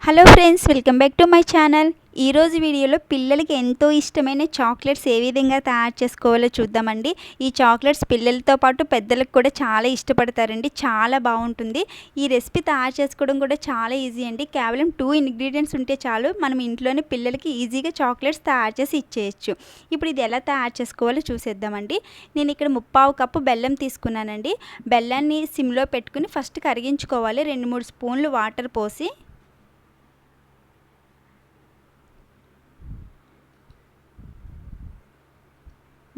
Hello friends, welcome back to my channel. ఈరోజు వీడియోలో పిల్లలకి ఎంతో ఇష్టమైన చాక్లెట్స్ ఏ విధంగా తయారు చేసుకోవాలో చూద్దామండి. ఈ చాక్లెట్స్ పిల్లలతో పాటు పెద్దలకు కూడా చాలా ఇష్టపడతారండి. చాలా బాగుంటుంది. ఈ రెసిపీ తయారు చేసుకోవడం కూడా చాలా ఈజీ అండి. కేవలం 2 ఇంగ్రీడియంట్స్ ఉంటే చాలు, మనం ఇంట్లోనే పిల్లలకి ఈజీగా చాక్లెట్స్ తయారు చేసి ఇచ్చేయచ్చు. ఇప్పుడు ఇది ఎలా తయారు చేసుకోవాలో చూసేద్దామండి. నేను ఇక్కడ 3/4 కప్పు బెల్లం తీసుకున్నానండి. బెల్లాన్ని సిమ్లో పెట్టుకుని ఫస్ట్ కరిగించుకోవాలి. 2-3 స్పూన్లు వాటర్ పోసి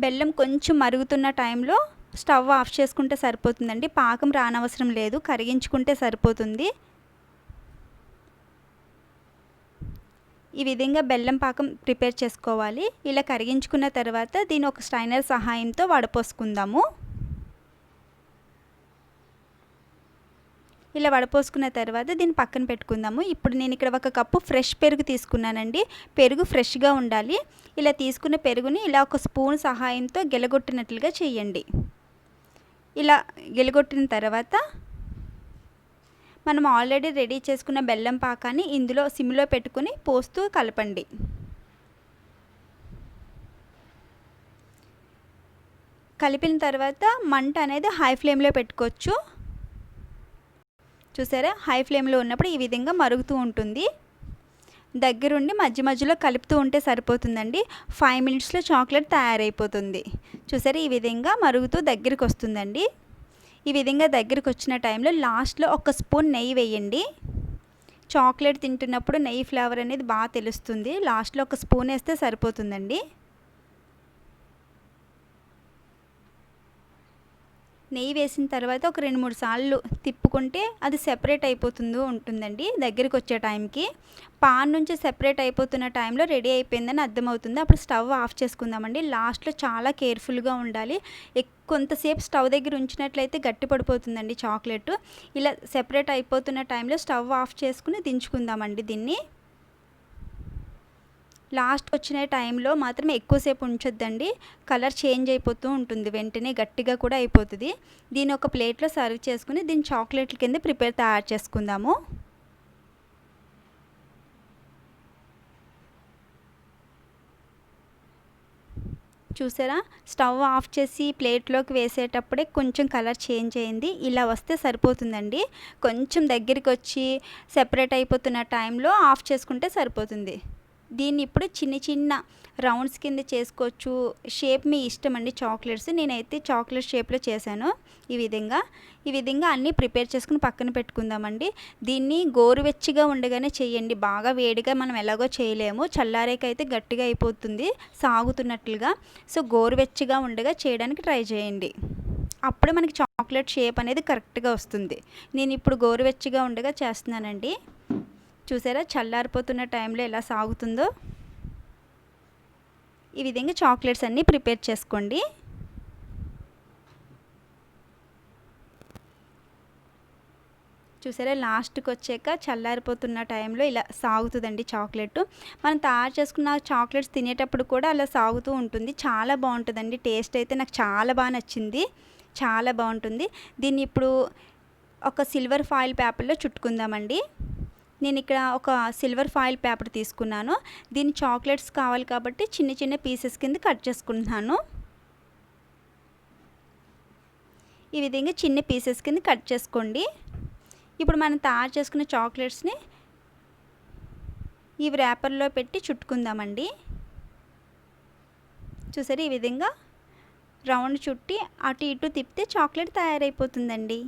బెల్లం కొంచెం మరుగుతున్న టైంలో స్టవ్ ఆఫ్ చేసుకుంటే సరిపోతుందండి. పాకం రానవసరం లేదు, కరిగించుకుంటే సరిపోతుంది. ఈ విధంగా బెల్లం పాకం ప్రిపేర్ చేసుకోవాలి. ఇలా కరిగించుకున్న తర్వాత దీని ఒక స్ట్రైనర్ సహాయంతో వడపోసుకుందాము. ఇలా వడపోసుకున్న తర్వాత దీన్ని పక్కన పెట్టుకుందాము. ఇప్పుడు నేను ఇక్కడ 1 కప్పు ఫ్రెష్ పెరుగు తీసుకున్నానండి. పెరుగు ఫ్రెష్గా ఉండాలి. ఇలా తీసుకున్న పెరుగుని ఇలా ఒక స్పూన్ సహాయంతో గెలగొట్టినట్లుగా చేయండి. ఇలా గెలగొట్టిన తర్వాత మనం ఆల్రెడీ రెడీ చేసుకున్న బెల్లం పాకాన్ని ఇందులో సిమ్లో పెట్టుకుని పోస్తూ కలపండి. కలిపిన తర్వాత మంట అనేది హై ఫ్లేమ్లో పెట్టుకోవచ్చు. చూసారా, హై ఫ్లేమ్లో ఉన్నప్పుడు ఈ విధంగా మరుగుతూ ఉంటుంది. దగ్గరుండి మధ్య మధ్యలో కలుపుతూ ఉంటే సరిపోతుందండి. 5 మినిట్స్లో చాక్లెట్ తయారైపోతుంది. చూసారా, ఈ విధంగా మరుగుతూ దగ్గరికి వస్తుందండి. ఈ విధంగా దగ్గరికి వచ్చిన టైంలో లాస్ట్లో 1 స్పూన్ నెయ్యి వేయండి. చాక్లెట్ తింటున్నప్పుడు నెయ్యి ఫ్లేవర్ అనేది బాగా తెలుస్తుంది. లాస్ట్లో 1 స్పూన్ వేస్తే సరిపోతుందండి. నెయ్యి వేసిన తర్వాత ఒక 2-3 సార్లు తిప్పుకుంటే అది సెపరేట్ ఉంటుందండి. దగ్గరికి వచ్చే టైంకి పాన్ నుంచి సెపరేట్ అయిపోతున్న టైంలో రెడీ అయిపోయిందని అర్థమవుతుంది. అప్పుడు స్టవ్ ఆఫ్ చేసుకుందామండి. లాస్ట్లో చాలా కేర్ఫుల్గా ఉండాలి. కొంతసేపు స్టవ్ దగ్గర ఉంచినట్లయితే గట్టి పడిపోతుందండి చాక్లెట్. ఇలా సెపరేట్ అయిపోతున్న టైంలో స్టవ్ ఆఫ్ చేసుకుని దించుకుందామండి. దీన్ని లాస్ట్ వచ్చిన టైంలో మాత్రం ఎక్కువసేపు ఉంచొద్దండి. కలర్ చేంజ్ అయిపోతూ ఉంటుంది, వెంటనే గట్టిగా కూడా అయిపోతుంది. దీన్ని ఒక ప్లేట్లో సర్వ్ చేసుకుని దీన్ని చాక్లెట్ల కింద తయారు చేసుకుందాము. చూసారా, స్టవ్ ఆఫ్ చేసి ప్లేట్లోకి వేసేటప్పుడే కొంచెం కలర్ చేంజ్ అయింది. ఇలా వస్తే సరిపోతుందండి. కొంచెం దగ్గరికి వచ్చి సెపరేట్ అయిపోతున్న టైంలో ఆఫ్ చేసుకుంటే సరిపోతుంది. దీన్ని ఇప్పుడు చిన్న చిన్న రౌండ్స్ కింద చేసుకోవచ్చు. షేప్ మీ ఇష్టం అండి. చాక్లెట్స్ నేనైతే చాక్లెట్ షేప్లో చేశాను. ఈ విధంగా అన్నీ ప్రిపేర్ చేసుకుని పక్కన పెట్టుకుందామండి. దీన్ని గోరువెచ్చగా ఉండగానే చేయండి. బాగా వేడిగా మనం ఎలాగో చేయలేము. చల్లారేకైతే గట్టిగా అయిపోతుంది సాగుతున్నట్లుగా. సో గోరువెచ్చగా ఉండగా చేయడానికి ట్రై చేయండి. అప్పుడు మనకి చాక్లెట్ షేప్ అనేది కరెక్ట్గా వస్తుంది. నేను ఇప్పుడు గోరువెచ్చగా ఉండగా చేస్తున్నానండి. చూసారా, చల్లారిపోతున్న టైంలో ఎలా సాగుతుందో. ఈ విధంగా చాక్లెట్స్ అన్నీ ప్రిపేర్ చేసుకోండి. చూసారా, లాస్ట్కి వచ్చాక చల్లారిపోతున్న టైంలో ఇలా సాగుతుందండి చాక్లెట్. మనం తయారు చేసుకున్న చాక్లెట్స్ తినేటప్పుడు కూడా అలా సాగుతూ ఉంటుంది. చాలా బాగుంటుందండి. టేస్ట్ అయితే నాకు చాలా బాగా నచ్చింది. చాలా బాగుంటుంది. దీన్ని ఇప్పుడు ఒక సిల్వర్ ఫాయిల్ పేపర్లో చుట్టుకుందామండి. నేను ఇక్కడ ఒక సిల్వర్ ఫాయిల్ పేపర్ తీసుకున్నాను. దీని చాక్లెట్స్ కావాలి కాబట్టి చిన్న చిన్న పీసెస్ కింద కట్ చేసుకుంటున్నాను. ఈ విధంగా చిన్న పీసెస్ కింద కట్ చేసుకోండి. ఇప్పుడు మనం తయారు చేసుకున్న చాక్లెట్స్ని ఈ ర్యాపర్లో పెట్టి చుట్టుకుందామండి. చూసారు, ఈ విధంగా రౌండ్ చుట్టి అటు ఇటు తిప్పితే చాక్లెట్ తయారైపోతుందండి.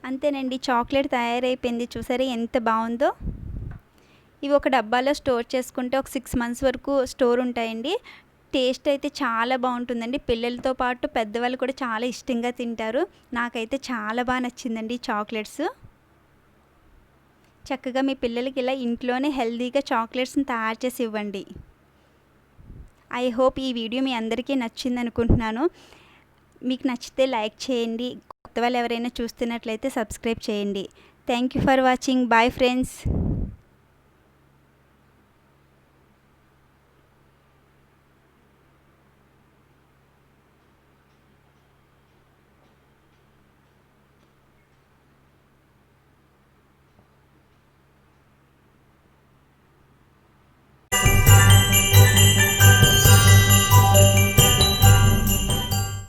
అంతేనండి, చాక్లెట్ తయారైపోయింది. చూసారా ఎంత బాగుందో. ఇవి ఒక డబ్బాలో స్టోర్ చేసుకుంటే ఒక 6 మంత్స్ వరకు స్టోర్ ఉంటాయండి. టేస్ట్ అయితే చాలా బాగుంటుందండి. పిల్లలతో పాటు పెద్దవాళ్ళు కూడా చాలా ఇష్టంగా తింటారు. నాకైతే చాలా బాగా నచ్చిందండి చాక్లెట్స్. చక్కగా మీ పిల్లలకి ఇలా ఇంట్లోనే హెల్తీగా చాక్లెట్స్ని తయారు చేసి ఇవ్వండి. ఐ హోప్ ఈ వీడియో మీ అందరికీ నచ్చింది అనుకుంటున్నాను. మీకు నచ్చితే లైక్ చేయండి. కొత్త వాళ్ళు ఎవరైనా చూస్తున్నట్లయితే సబ్స్క్రైబ్ చేయండి. Thank you for watching. Bye friends.